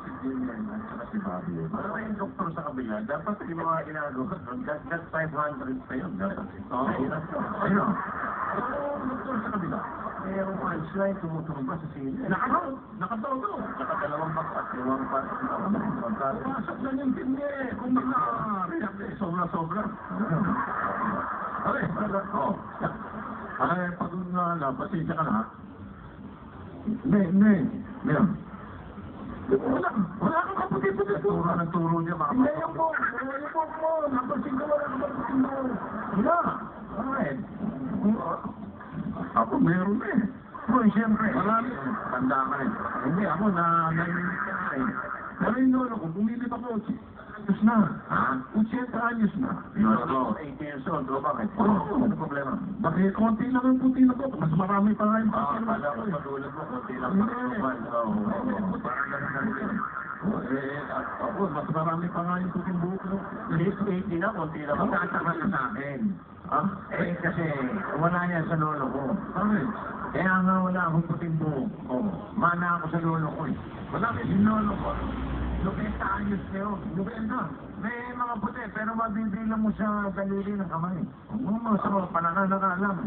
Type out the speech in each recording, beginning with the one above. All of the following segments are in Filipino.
si Jimmy at saka si Bobby. Para yung doktor sa kabila, dapat yung mga ginagawa, that 500 pa yun, dapat. Oo. Ayun. Doktor sa kabila. Mayroong punchline, tumutulong ba sa sila? Nakataw. Nakadalawang bakat, dalawang patak na. Pumasok na yung pindi eh. Kung maka-react eh, sobra-sobra. Ay, pag pasensya ka na. Meron. Wala kang kaputi-puti. Nagturo niya, mga kapatid. Yung book mo. Napansin ko wala kang kaputi mo. Wala. Alright. Ako meron eh. Siyempre. Marami. Tanda ka rin. Hindi, ako pero yung lolo ko, bumili pa ko. Ayos na. Ha? 80 anyos na. Lolo, 80 years old. Bakit? Ano problema? Bakit konti lang ang puti na to? Mas marami pa nga yung puti na to. Kala ko matulad mo, konti lang pa. Parang ganun. Ako, mas marami pa nga yung puting buhok mo. 80 na, konti lang. Magkataka na sa akin. Kasi wala yan sa lolo ko. Kaya nga wala akong puting buhok. Mana ako sa lolo ko eh. Wala kasi yung lolo ko. 90 anyos kayo. 90. May mga puti, pero mabibilang mo sa daliri ng kamay. Sa mga pananakaalam.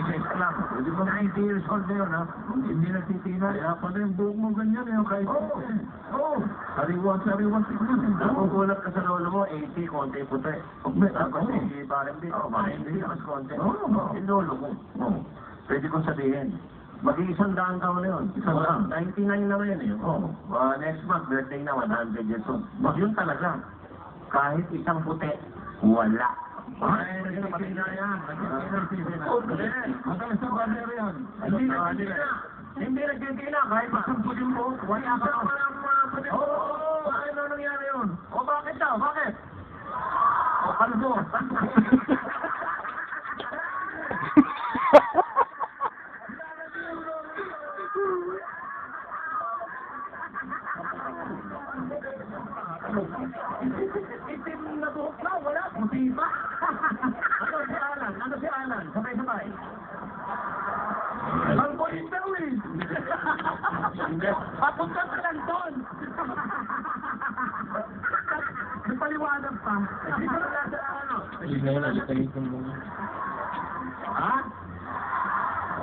Isa lang. Hindi ba 90 years old na yun, ha? Hindi nagtitina. Kaya pala yung buhok mo ganyan, yung kahit sariwan tignan. Nakukulat ka sa lolo mo, 80, konti puti. Tapos hindi parang dito, hindi mas konti. Yung lolo ko. Pwede kong sabihin. Mag-iisang daan taon na yun. 99 na ngayon eh. Next month, birthday na, 100 years old. Yun talaga. Kahit isang puti, wala. Ay, nagtitina yan. Matalas sa banner yan. Hindi nagtitina. Kahit isang puti mo, wala ka. Bakit na nangyari yun? Bakit daw? Bakit? Kalbo. Itim na buhok na, wala, puti ba? Ano si Alan? Sabay-sabay. Ang kulit daw eh. Papunta ka lang doon. Napaliwanag pa. Hindi ko wala sa ano. Ha?